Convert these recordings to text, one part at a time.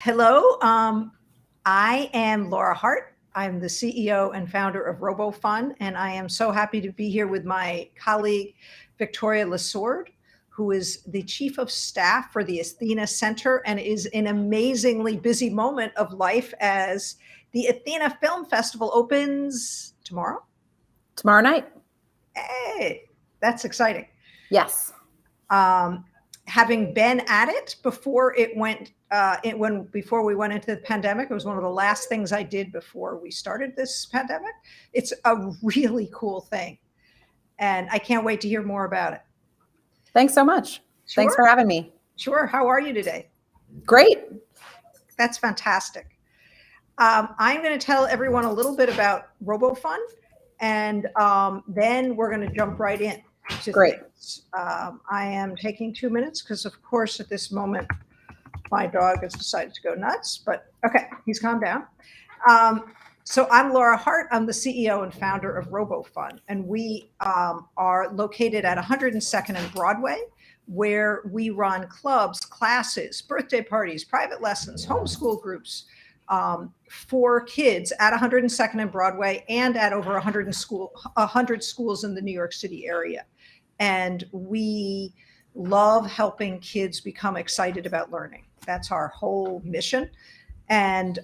Hello, I am Laura Hart. I'm the CEO and founder of RoboFun, and I am so happy to be here with my colleague, Victoria Lesourd, who is the Chief of Staff for the Athena Center and is an amazingly busy moment of life as the Athena Film Festival opens tomorrow. Tomorrow night. Hey, that's exciting. Yes. Having been at it before it went before we went into the pandemic, it was one of the last things I did before we started this pandemic. It's a really cool thing, and I can't wait to hear more about it. Thanks so much. Sure. Thanks for having me. Sure. How are you today? Great. That's fantastic. I'm going to tell everyone a little bit about RoboFun, and then we're going to jump right in. Great. I am taking 2 minutes because, of course, at this moment, my dog has decided to go nuts, but okay, he's calmed down. So I'm Laura Hart. I'm the CEO and founder of RoboFun, and we are located at 102nd and Broadway, where we run clubs, classes, birthday parties, private lessons, homeschool groups for kids at 102nd and Broadway and at over 100 schools in the New York City area. And we love helping kids become excited about learning. That's our whole mission. And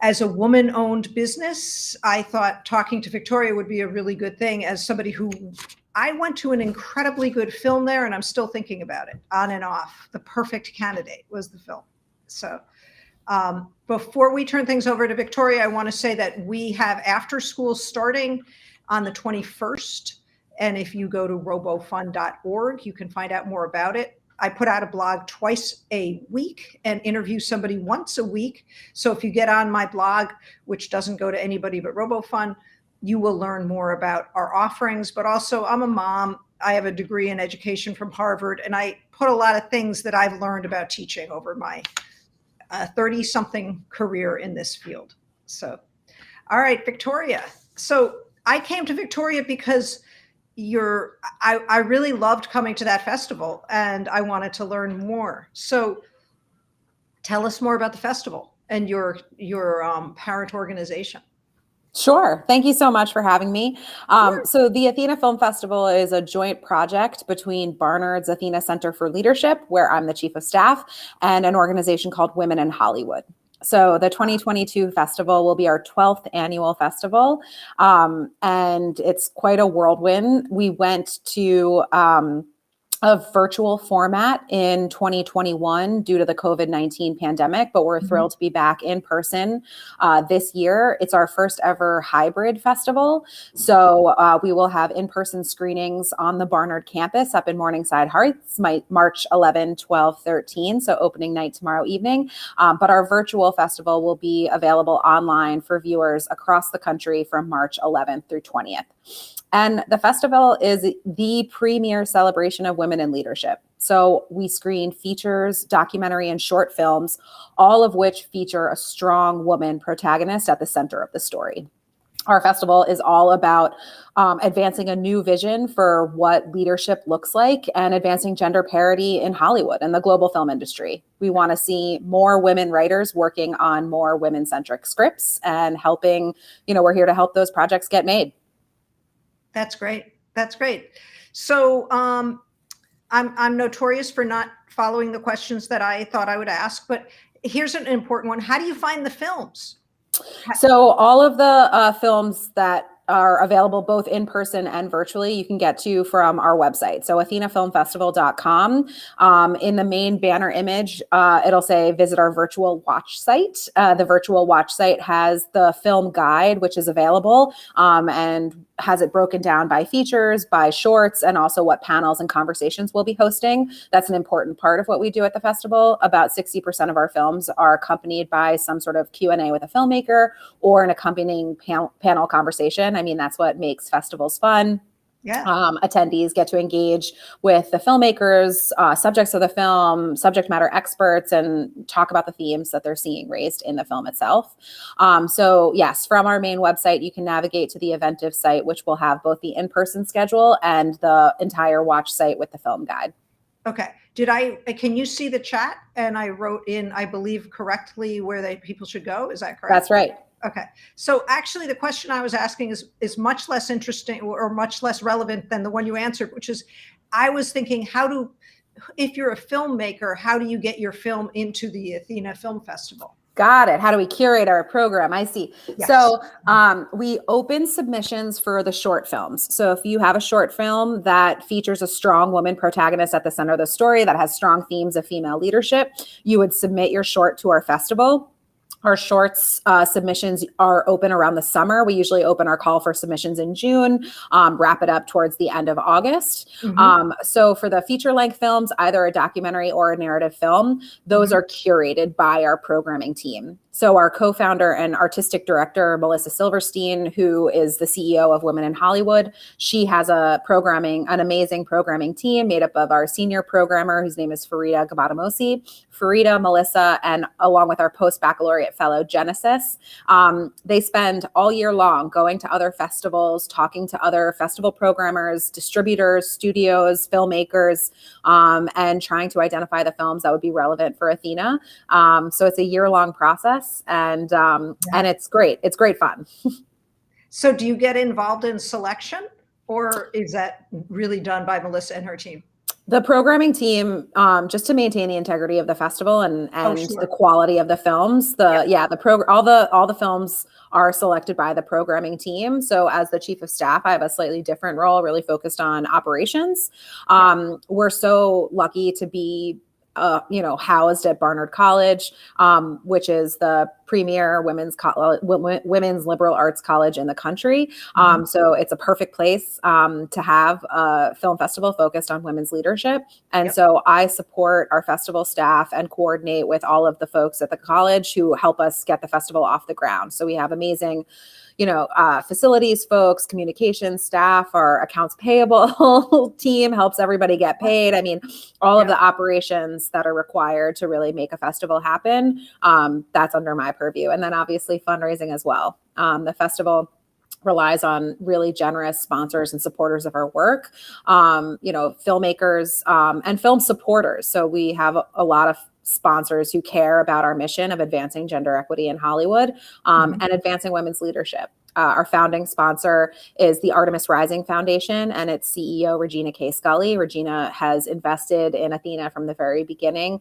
as a woman-owned business, I thought talking to Victoria would be a really good thing as somebody who I went to an incredibly good film there, and I'm still thinking about it on and off. The Perfect Candidate was the film. So before we turn things over to Victoria, I want to say that we have after school starting on the 21st. And if you go to robofun.org, you can find out more about it. I put out a blog twice a week and interview somebody once a week. So if you get on my blog, which doesn't go to anybody but RoboFun, you will learn more about our offerings. But also, I'm a mom. I have a degree in education from Harvard, and I put a lot of things that I've learned about teaching over my 30-something career in this field. So, all right, Victoria. So I came to Victoria because I really loved coming to that festival and I wanted to learn more. So tell us more about the festival and your parent organization. Sure. Thank you so much for having me. So the Athena Film Festival is a joint project between Barnard's Athena Center for Leadership, where I'm the chief of staff, and an organization called Women in Hollywood. So the 2022 festival will be our 12th annual festival, and it's quite a whirlwind. We went to a virtual format in 2021 due to the COVID-19 pandemic, but we're thrilled to be back in person this year. It's our first ever hybrid festival. So we will have in-person screenings on the Barnard campus up in Morningside Heights, March 11, 12, 13. So opening night tomorrow evening. But our virtual festival will be available online for viewers across the country from March 11th through 20th. And the festival is the premier celebration of women in leadership. So we screen features, documentary, and short films, all of which feature a strong woman protagonist at the center of the story. Our festival is all about advancing a new vision for what leadership looks like and advancing gender parity in Hollywood and the global film industry. We want to see more women writers working on more women-centric scripts and helping, we're here to help those projects get made. That's great. That's great. So I'm notorious for not following the questions that I thought I would ask, but here's an important one. How do you find the films? So all of the films that are available both in person and virtually, you can get to from our website. So athenafilmfestival.com. In the main banner image, it'll say visit our virtual watch site. The virtual watch site has the film guide, which is available and has it broken down by features, by shorts, and also what panels and conversations we'll be hosting. That's an important part of what we do at the festival. About 60% of our films are accompanied by some sort of Q&A with a filmmaker or an accompanying panel conversation. I mean, that's what makes festivals fun. Yeah. Attendees get to engage with the filmmakers, subjects of the film, subject matter experts, and talk about the themes that they're seeing raised in the film itself. So yes, from our main website, you can navigate to the Eventive site, which will have both the in-person schedule and the entire watch site with the film guide. Okay. Can you see the chat? And I wrote in, I believe correctly, where people should go. Is that correct? That's right. Okay. So actually the question I was asking is much less interesting or much less relevant than the one you answered, which is, I was thinking, if you're a filmmaker, how do you get your film into the Athena Film Festival? Got it. How do we curate our program? I see. Yes. So we open submissions for the short films. So if you have a short film that features a strong woman protagonist at the center of the story, that has strong themes of female leadership, you would submit your short to our festival. Our shorts submissions are open around the summer. We usually open our call for submissions in June, wrap it up towards the end of August. So for the feature length films, either a documentary or a narrative film, those are curated by our programming team. So our co-founder and artistic director, Melissa Silverstein, who is the CEO of Women in Hollywood, she has an amazing programming team made up of our senior programmer, whose name is Farida Gabatamosi, Farida, Melissa, and along with our post-baccalaureate fellow, Genesis. They spend all year long going to other festivals, talking to other festival programmers, distributors, studios, filmmakers, and trying to identify the films that would be relevant for Athena. So it's a year-long process. And it's great. It's great fun. So do you get involved in selection, or is that really done by Melissa and her team? The programming team, just to maintain the integrity of the festival and Sure. the quality of the films, all the films are selected by the programming team. So as the chief of staff, I have a slightly different role, really focused on operations. We're so lucky to be housed at Barnard College, which is the premier women's liberal arts college in the country. So it's a perfect place to have a film festival focused on women's leadership. And so I support our festival staff and coordinate with all of the folks at the college who help us get the festival off the ground. So we have amazing facilities folks, communications staff, our accounts payable team helps everybody get paid. I mean, all of the operations that are required to really make a festival happen, that's under my purview. And then obviously fundraising as well. The festival relies on really generous sponsors and supporters of our work, filmmakers and film supporters. So we have a lot of sponsors who care about our mission of advancing gender equity in Hollywood and advancing women's leadership. Our founding sponsor is the Artemis Rising Foundation and its CEO, Regina K. Scully. Regina has invested in Athena from the very beginning.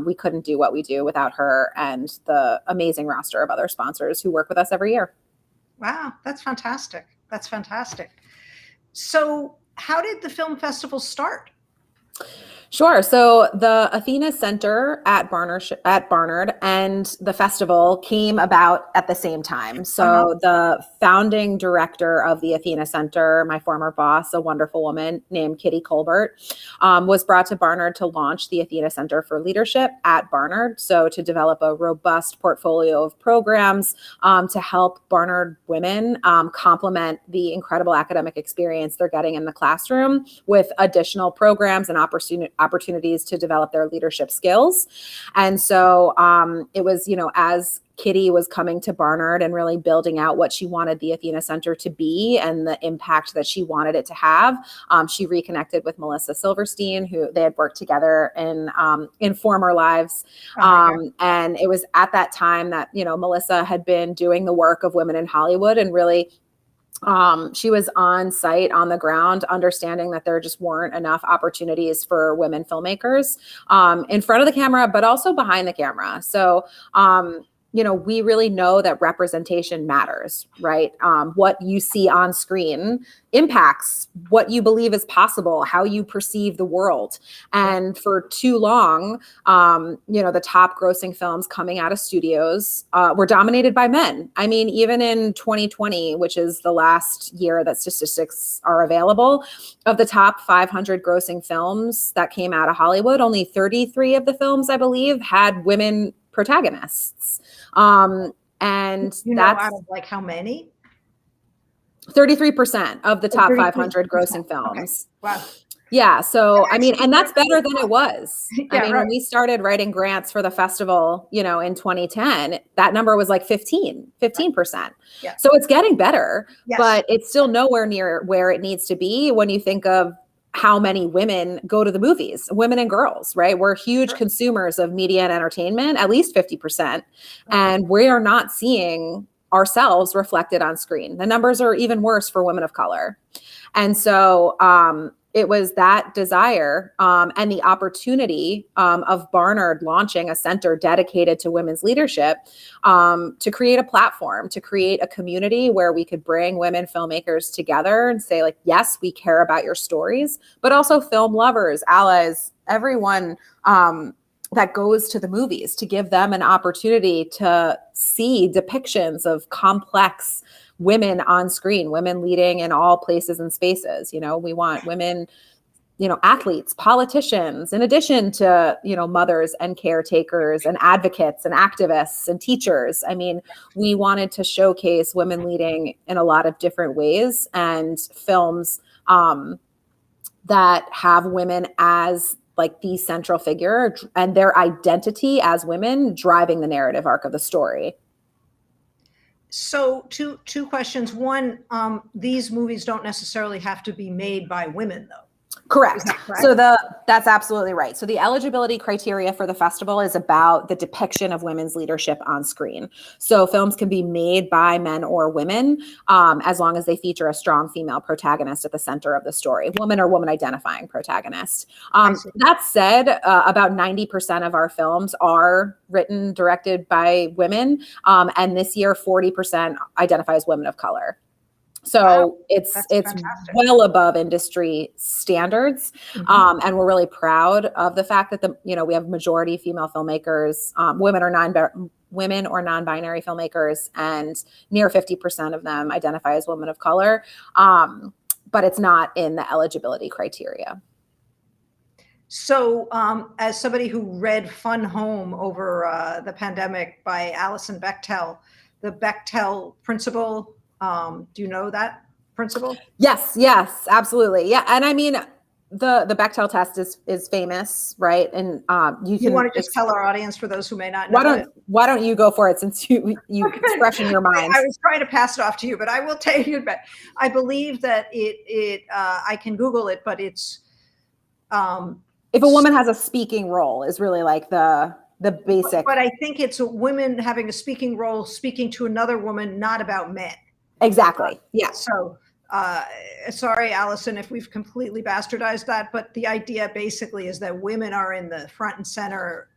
We couldn't do what we do without her and the amazing roster of other sponsors who work with us every year. Wow, that's fantastic. That's fantastic. So how did the film festival start? Sure. So the Athena Center at Barnard and the festival came about at the same time. So the founding director of the Athena Center, my former boss, a wonderful woman named Kitty Colbert, was brought to Barnard to launch the Athena Center for Leadership at Barnard. So to develop a robust portfolio of programs to help Barnard women complement the incredible academic experience they're getting in the classroom with additional programs and opportunities to develop their leadership skills. And so it was, as Kitty was coming to Barnard and really building out what she wanted the Athena Center to be and the impact that she wanted it to have, she reconnected with Melissa Silverstein, who they had worked together in former lives. And it was at that time that, Melissa had been doing the work of Women in Hollywood and really she was on site, on the ground, understanding that there just weren't enough opportunities for women filmmakers in front of the camera, but also behind the camera. So, we really know that representation matters, right? What you see on screen impacts what you believe is possible, how you perceive the world. And for too long, the top grossing films coming out of studios were dominated by men. I mean, even in 2020, which is the last year that statistics are available, of the top 500 grossing films that came out of Hollywood, only 33 of the films, I believe, had women protagonists. And that's out of like how many? 33% of the top 500 grossing films. Okay. Wow. Yeah. So, and that's better than it was. When we started writing grants for the festival, in 2010, that number was like 15%. Yeah. So it's getting better, but it's still nowhere near where it needs to be when you think of how many women go to the movies, women and girls, right? We're huge Sure. consumers of media and entertainment, at least 50%. And we are not seeing ourselves reflected on screen. The numbers are even worse for women of color. And so it was that desire and the opportunity of Barnard launching a center dedicated to women's leadership to create a platform, to create a community where we could bring women filmmakers together and say, like, yes, we care about your stories, but also film lovers, allies, everyone that goes to the movies, to give them an opportunity to see depictions of complex women on screen, women leading in all places and spaces. You know, we want women, you know, athletes, politicians, in addition to, you know, mothers and caretakers and advocates and activists and teachers. I mean, we wanted to showcase women leading in a lot of different ways, and films that have women as like the central figure and their identity as women driving the narrative arc of the story. So two questions. One, these movies don't necessarily have to be made by women, though. Correct. Is that correct? So that's absolutely right. So the eligibility criteria for the festival is about the depiction of women's leadership on screen. So films can be made by men or women as long as they feature a strong female protagonist at the center of the story, woman or woman identifying protagonist. That said, about 90% of our films are written, directed by women. And this year, 40% identify as women of color. So wow, it's fantastic. well above industry standards. And we're really proud of the fact that we have majority female filmmakers, women or non-binary filmmakers, and near 50% of them identify as women of color. But it's not in the eligibility criteria. So as somebody who read Fun Home over the pandemic by Alison Bechtel, the Bechtel Principle, do you know that principle? Yes, absolutely. Yeah. And I mean, the Bechtel test is famous, right? And you want to just tell our audience, for those who may not know why don't you go for it, since you it's fresh in your mind? I was trying to pass it off to you, but I will tell you, but I believe that I can Google it, but it's if a woman has a speaking role is really like the basic. But I think it's women having a speaking role, speaking to another woman, not about men. Exactly. Yeah. So sorry, Allison, if we've completely bastardized that, but the idea basically is that women are in the front and center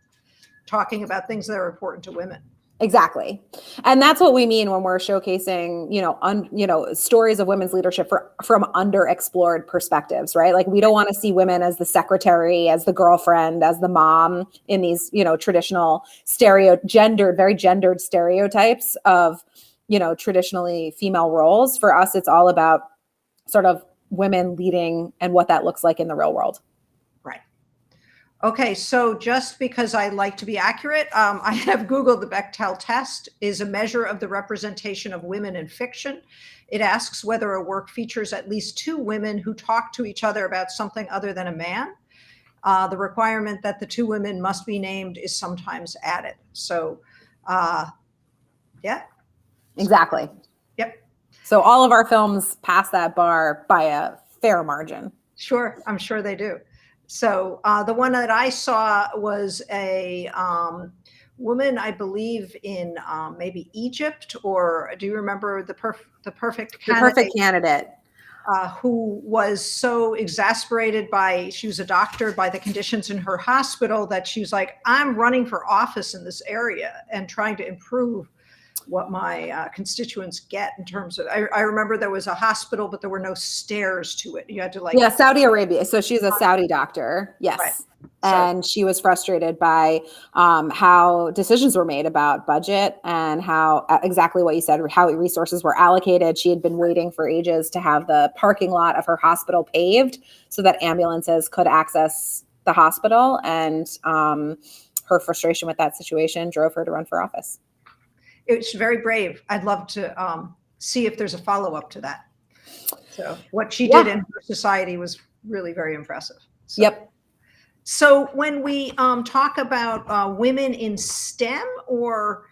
talking about things that are important to women. Exactly. And that's what we mean when we're showcasing, stories of women's leadership from underexplored perspectives, right? Like, we don't want to see women as the secretary, as the girlfriend, as the mom in these, traditional very gendered stereotypes of, traditionally female roles. For us, it's all about sort of women leading and what that looks like in the real world. Right. Okay, so just because I like to be accurate, I have Googled the Bechtel test is a measure of the representation of women in fiction. It asks whether a work features at least two women who talk to each other about something other than a man. The requirement that the two women must be named is sometimes added. So, yeah. Exactly. Yep. So all of our films pass that bar by a fair margin. Sure, I'm sure they do. So the one that I saw was a woman, I believe, in maybe Egypt, or do you remember the perfect candidate? The perfect candidate. Who was so exasperated she was a doctor, by the conditions in her hospital, that she was like, I'm running for office in this area and trying to improve what my constituents get in terms of, I remember there was a hospital, but there were no stairs to it. You had to Saudi Arabia. So she's a Saudi doctor. Yes. Right. And she was frustrated by how decisions were made about budget and how exactly what you said, how resources were allocated. She had been waiting for ages to have the parking lot of her hospital paved so that ambulances could access the hospital. And her frustration with that situation drove her to run for office. It's very brave. I'd love to see if there's a follow-up to that. So what she did in her society was really very impressive. So, yep. So when we talk about women in STEM, or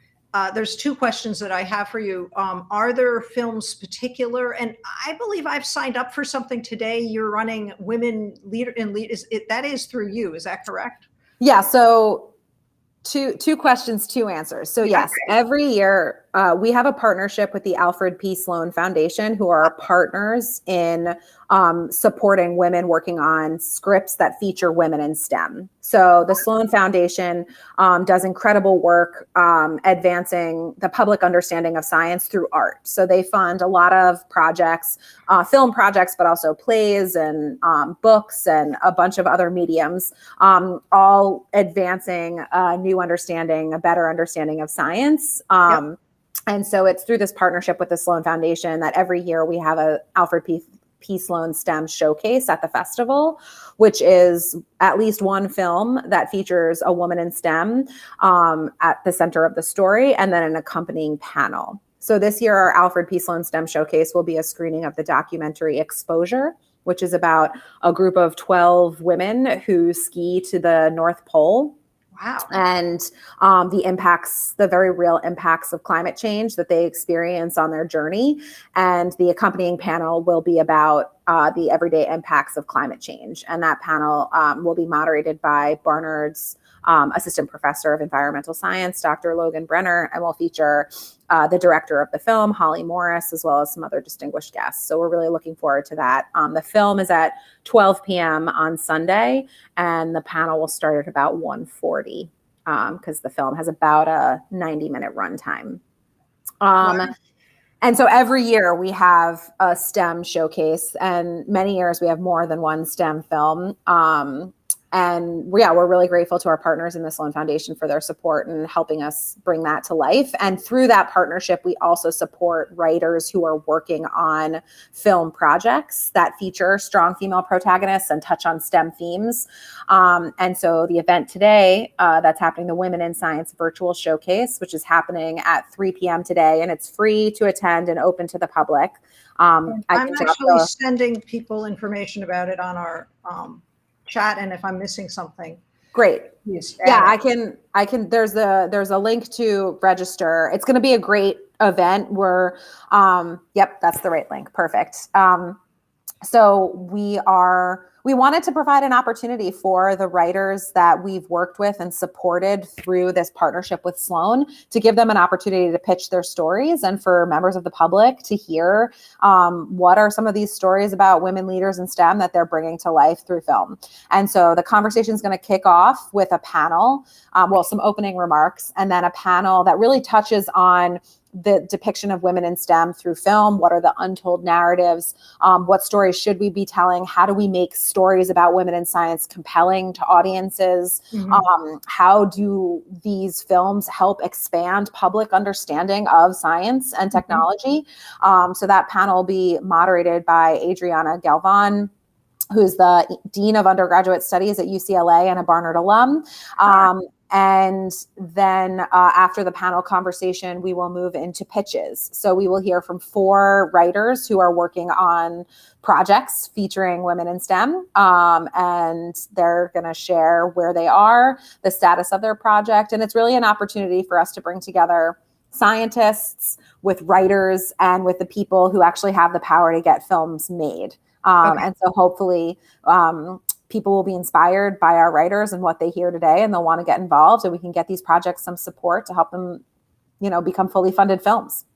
there's two questions that I have for you. Are there films particular? And I believe I've signed up for something today. You're running Women Leader in Lead. That is through you. Is that correct? Yeah. So two questions, two answers. So yes, every year we have a partnership with the Alfred P. Sloan Foundation, who are partners in supporting women working on scripts that feature women in STEM. So the Sloan Foundation does incredible work advancing the public understanding of science through art. So they fund a lot of projects, film projects, but also plays and books and a bunch of other mediums, all advancing new understanding, a better understanding of science. And so it's through this partnership with the Sloan Foundation that every year we have a Alfred P. Sloan STEM showcase at the festival, which is at least one film that features a woman in STEM at the center of the story, and then an accompanying panel. So this year, our Alfred P. Sloan STEM showcase will be a screening of the documentary Exposure, which is about a group of 12 women who ski to the North Pole. Wow. And the very real impacts of climate change that they experience on their journey. And the accompanying panel will be about the everyday impacts of climate change. And that panel will be moderated by Barnard's assistant professor of environmental science, Dr. Logan Brenner, and will feature the director of the film, Holly Morris, as well as some other distinguished guests. So we're really looking forward to that. The film is at 12 p.m. on Sunday, and the panel will start at about 1:40 because the film has about a 90-minute runtime. Wow. And so every year we have a STEM showcase, and many years we have more than one STEM film. And yeah, we're really grateful to our partners in the Sloan Foundation for their support and helping us bring that to life. And through that partnership, we also support writers who are working on film projects that feature strong female protagonists and touch on STEM themes. And so the event today that's happening, the Women in Science Virtual Showcase, which is happening at 3 p.m. today, and it's free to attend and open to the public. I'm actually sending people information about it on our chat, and if I'm missing something, great. Yes. Yeah, I can, there's a link to register. It's going to be a great event. Yep, that's the right link. Perfect. So we wanted to provide an opportunity for the writers that we've worked with and supported through this partnership with Sloan to give them an opportunity to pitch their stories, and for members of the public to hear what are some of these stories about women leaders in STEM that they're bringing to life through film. And so the conversation is going to kick off with a panel, some opening remarks, and then a panel that really touches on the depiction of women in STEM through film. What are the untold narratives? What stories should we be telling? How do we make stories about women in science compelling to audiences? Mm-hmm. How do these films help expand public understanding of science and technology? Mm-hmm. So that panel will be moderated by Adriana Galvan, who's the Dean of Undergraduate Studies at UCLA and a Barnard alum. And then after the panel conversation, we will move into pitches. So we will hear from 4 writers who are working on projects featuring women in STEM. And they're going to share where they are, the status of their project. And it's really an opportunity for us to bring together scientists with writers and with the people who actually have the power to get films made. And so hopefully people will be inspired by our writers and what they hear today, and they'll want to get involved, and we can get these projects some support to help them, become fully funded films.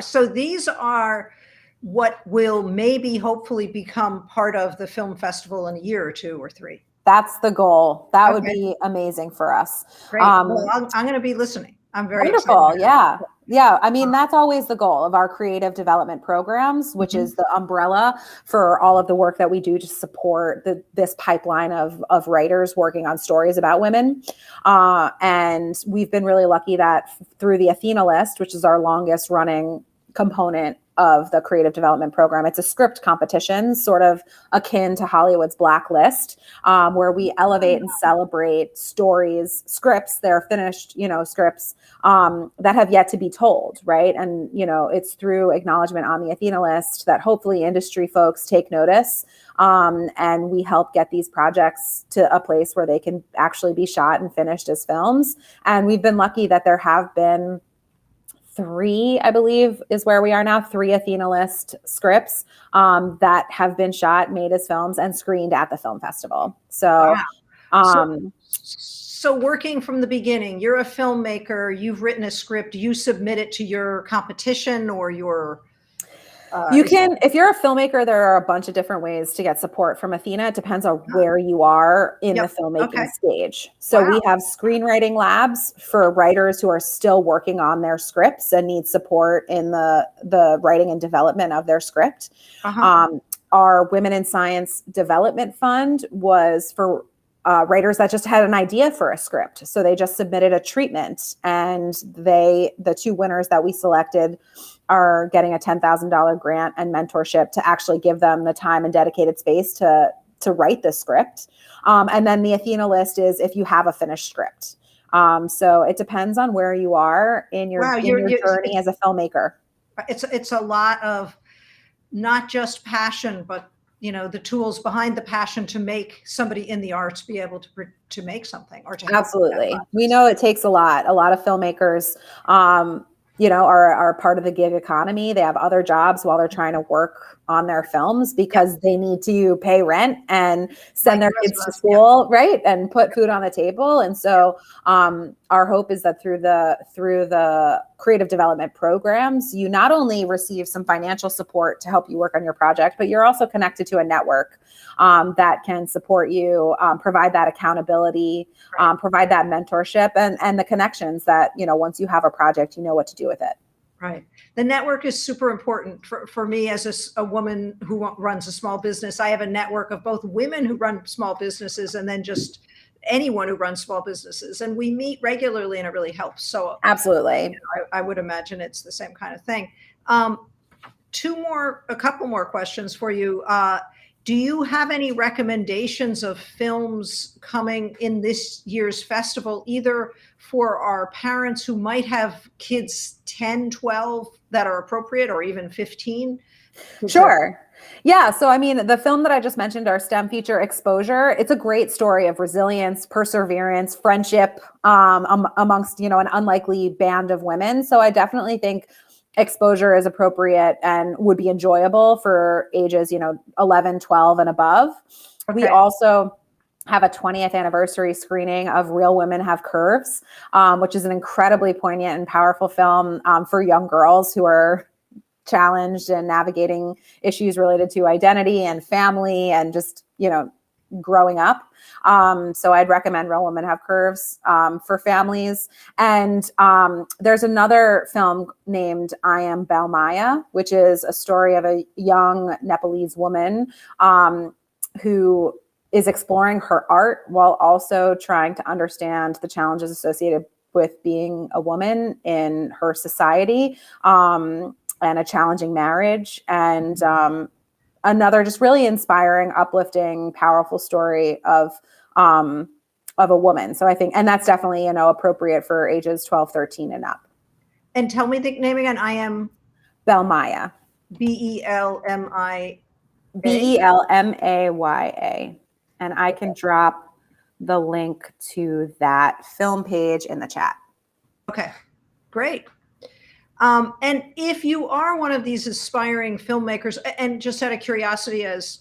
So these are what will maybe hopefully become part of the film festival in a year or 2 or 3. That's the goal. That would be amazing for us. Great. Well, I'm going to be listening. I'm very wonderful. excited. Yeah. I mean, that's always the goal of our creative development programs, which is the umbrella for all of the work that we do to support this pipeline of writers working on stories about women. And we've been really lucky that through the Athena List, which is our longest running component of the creative development program. It's a script competition, sort of akin to Hollywood's Blacklist, where we elevate and celebrate scripts, they're finished, scripts that have yet to be told, right? And, it's through acknowledgement on the Athena List that hopefully industry folks take notice, and we help get these projects to a place where they can actually be shot and finished as films. And we've been lucky that there have been three, I believe, is where we are now. 3 Athena List scripts that have been shot, made as films, and screened at the film festival. So, Wow. So working from the beginning, you're a filmmaker, you've written a script, you submit it to your competition or your you can, if you're a filmmaker, there are a bunch of different ways to get support from Athena. It depends on where you are in the filmmaking stage. So we have screenwriting labs for writers who are still working on their scripts and need support in the writing and development of their script. Our Women in Science Development Fund was for writers that just had an idea for a script. So they just submitted a treatment, and the 2 winners that we selected are getting a $10,000 grant and mentorship to actually give them the time and dedicated space to write the script. And then the Athena List is if you have a finished script. So it depends on where you are in your journey as a filmmaker. It's a lot of not just passion, but the tools behind the passion to make somebody in the arts be able to make something or to absolutely. We know it takes a lot. A lot of filmmakers, are part of the gig economy. They have other jobs while they're trying to work on their films because they need to pay rent and send their kids to school, right? And put food on the table. And so our hope is that through the creative development programs, you not only receive some financial support to help you work on your project, but you're also connected to a network that can support you, provide that accountability, provide that mentorship and the connections that, once you have a project, you know what to do with it. Right. The network is super important for me as a woman who runs a small business. I have a network of both women who run small businesses and then just anyone who runs small businesses. And we meet regularly and it really helps. So absolutely. I would imagine it's the same kind of thing. A couple more questions for you. Do you have any recommendations of films coming in this year's festival, either for our parents who might have kids 10, 12 that are appropriate, or even 15? Sure. Yeah. So, I mean, the film that I just mentioned, our STEM feature Exposure, it's a great story of resilience, perseverance, friendship amongst, an unlikely band of women. So I definitely think Exposure is appropriate and would be enjoyable for ages, 11, 12 and above. Okay. We also have a 20th anniversary screening of Real Women Have Curves, which is an incredibly poignant and powerful film for young girls who are challenged and navigating issues related to identity and family and just, growing up. So I'd recommend Real Women Have Curves for families. And there's another film named I Am Balmaya, which is a story of a young Nepalese woman who is exploring her art while also trying to understand the challenges associated with being a woman in her society and a challenging marriage. And another just really inspiring, uplifting, powerful story of a woman. So I think, and that's definitely, appropriate for ages 12, 13 and up. And tell me the name again. I Am Balmaya. Belmaya. Belmaya. And I can drop the link to that film page in the chat. Okay, great. And if you are one of these aspiring filmmakers, and just out of curiosity, as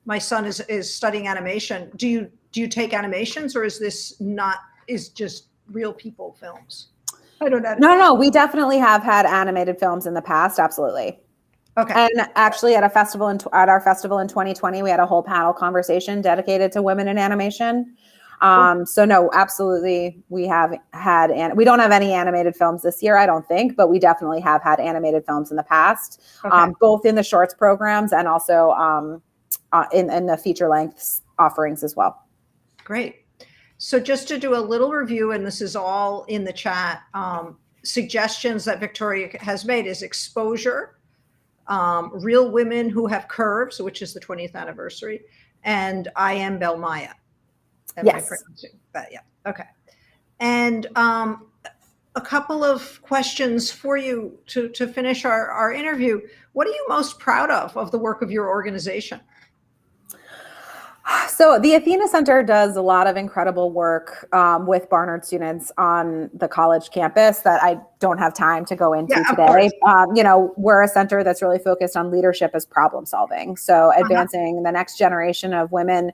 my son is studying animation, do you take animations, or is this just real people films? I don't know. No, we definitely have had animated films in the past. Absolutely. Okay. And actually at our festival in 2020, we had a whole panel conversation dedicated to women in animation. So no, absolutely. We have had, we don't have any animated films this year, I don't think, but we definitely have had animated films in the past, both in the shorts programs and also in the feature lengths offerings as well. Great. So just to do a little review, and this is all in the chat, suggestions that Victoria has made is Exposure, Real Women Who Have Curves, which is the 20th anniversary, and I Am Balmaya. Yes. Yeah. Okay. And a couple of questions for you to finish our interview. What are you most proud of the work of your organization? So the Athena Center does a lot of incredible work with Barnard students on the college campus that I don't have time to go into Yeah, of today. course. We're a center that's really focused on leadership as problem solving. So Uh-huh. advancing the next generation of women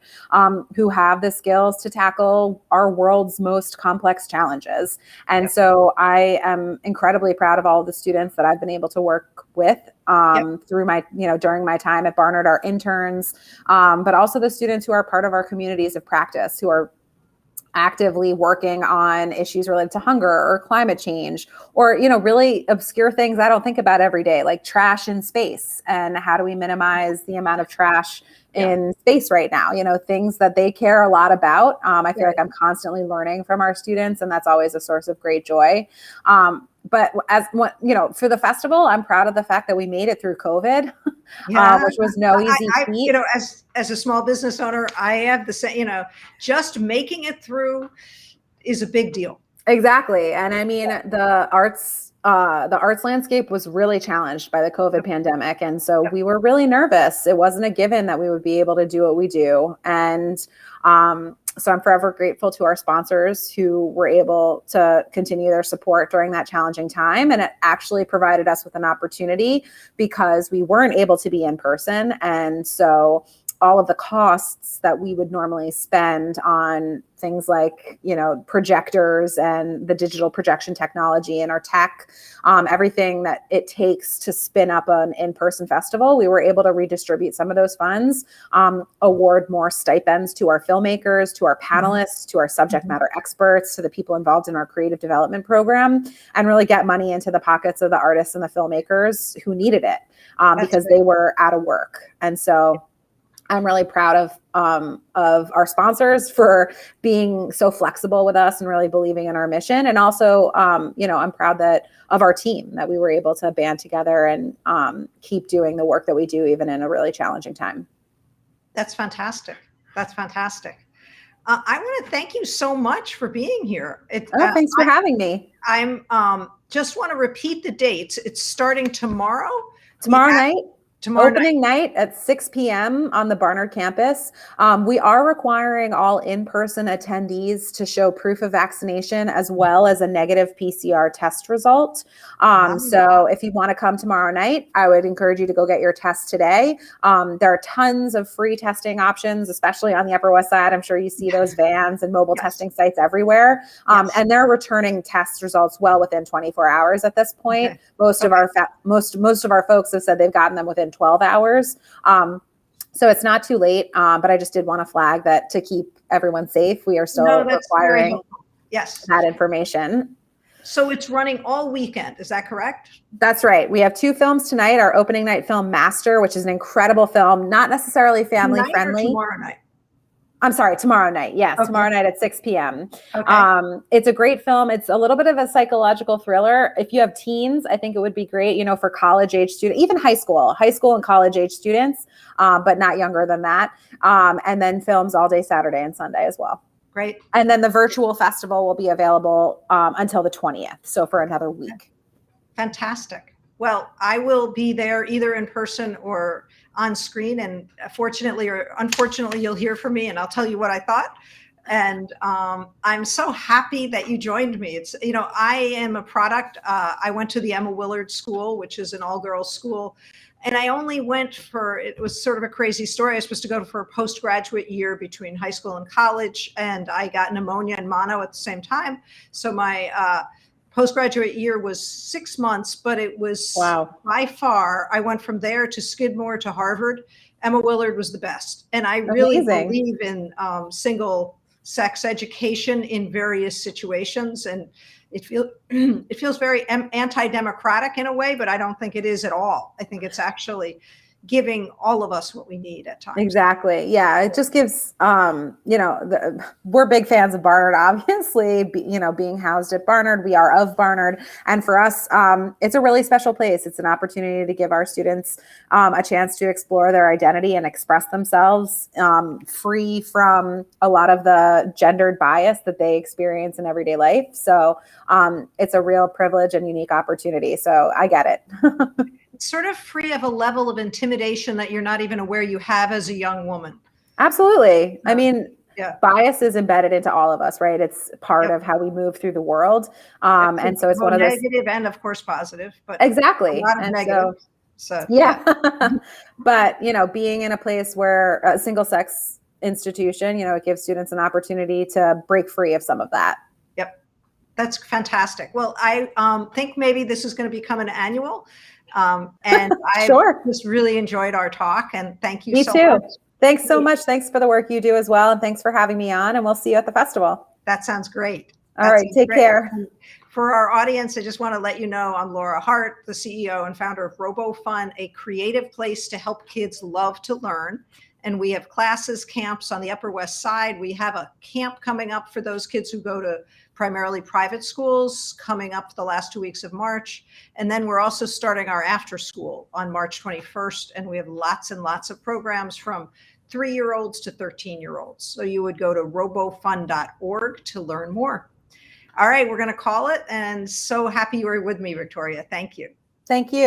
who have the skills to tackle our world's most complex challenges. And Yep. so I am incredibly proud of all of the students that I've been able to work with through my, during my time at Barnard, our interns, but also the students who are part of our communities of practice, who are actively working on issues related to hunger or climate change, or really obscure things I don't think about every day, like trash in space, and how do we minimize the amount of trash in space right now, things that they care a lot about. I feel like I'm constantly learning from our students, and that's always a source of great joy. But for the festival, I'm proud of the fact that we made it through COVID, which was no easy feat. As a small business owner, I have the same, just making it through is a big deal. Exactly. And I mean, the arts landscape was really challenged by the COVID pandemic. And so we were really nervous. It wasn't a given that we would be able to do what we do. And so I'm forever grateful to our sponsors who were able to continue their support during that challenging time. And it actually provided us with an opportunity because we weren't able to be in person. And so all of the costs that we would normally spend on things like, projectors and the digital projection technology and our tech, everything that it takes to spin up an in-person festival, we were able to redistribute some of those funds, award more stipends to our filmmakers, to our panelists, to our subject matter experts, to the people involved in our creative development program, and really get money into the pockets of the artists and the filmmakers who needed it because they were out of work. And so I'm really proud of our sponsors for being so flexible with us and really believing in our mission. And also, I'm proud of our team that we were able to band together and keep doing the work that we do, even in a really challenging time. That's fantastic. That's fantastic. I want to thank you so much for being here. Thanks for having me. I'm just want to repeat the dates. It's starting tomorrow. Tomorrow night. Opening night at 6 p.m. on the Barnard campus. We are requiring all in-person attendees to show proof of vaccination as well as a negative PCR test result. So if you want to come tomorrow night, I would encourage you to go get your test today. There are tons of free testing options, especially on the Upper West Side. I'm sure you see those vans and mobile testing sites everywhere. And they're returning test results well within 24 hours at this point. Okay. Most of our folks have said they've gotten them within 12 hours. So it's not too late, but I just did want to flag that to keep everyone safe. We are still requiring that information. So it's running all weekend. Is that correct? That's right. We have 2 films tonight. Our opening night film, Master, which is an incredible film, not necessarily family friendly. Tomorrow night? I'm sorry, tomorrow night. Yes, tomorrow night at 6 p.m. Okay. It's a great film. It's a little bit of a psychological thriller. If you have teens, I think it would be great, for college age students, even high school and college age students, but not younger than that. And then films all day Saturday and Sunday as well. Great. And then the virtual festival will be available until the 20th. So for another week. Fantastic. Well, I will be there either in person or on screen, and fortunately or unfortunately, you'll hear from me and I'll tell you what I thought. And I'm so happy that you joined me. It's, I am a product. I went to the Emma Willard School, which is an all-girls school. And I only went it was sort of a crazy story. I was supposed to go for a postgraduate year between high school and college, and I got pneumonia and mono at the same time. So my postgraduate year was 6 months, but it was by far, I went from there to Skidmore to Harvard. Emma Willard was the best. And I really believe in single sex education in various situations. And it feels very anti-democratic in a way, but I don't think it is at all. I think it's actually giving all of us what we need at times. Exactly. Yeah. It just gives, we're big fans of Barnard, obviously, being housed at Barnard, we are of Barnard. And for us, it's a really special place. It's an opportunity to give our students a chance to explore their identity and express themselves free from a lot of the gendered bias that they experience in everyday life. So it's a real privilege and unique opportunity. So I get it. Sort of free of a level of intimidation that you're not even aware you have as a young woman. Absolutely. I mean, Yeah. bias is embedded into all of us, right? It's part of how we move through the world. And so it's one of those negative and of course positive, but exactly. a lot of And negative. So yeah. But, being in a place where a single sex institution, it gives students an opportunity to break free of some of that. Yep. That's fantastic. Well, I think maybe this is going to become an annual. And I just really enjoyed our talk, and thank you so much. Thanks so much. Thanks for the work you do as well. And thanks for having me on, and we'll see you at the festival. That sounds great. All right. Take care. For our audience, I just want to let you know I'm Laura Hart, the CEO and founder of RoboFun, a creative place to help kids love to learn. And we have classes, camps on the Upper West Side. We have a camp coming up for those kids who go to primarily private schools coming up the last 2 weeks of March. And then we're also starting our after school on March 21st. And we have lots and lots of programs from 3-year-olds to 13-year-olds. So you would go to robofun.org to learn more. All right, we're going to call it. And so happy you were with me, Victoria. Thank you. Thank you.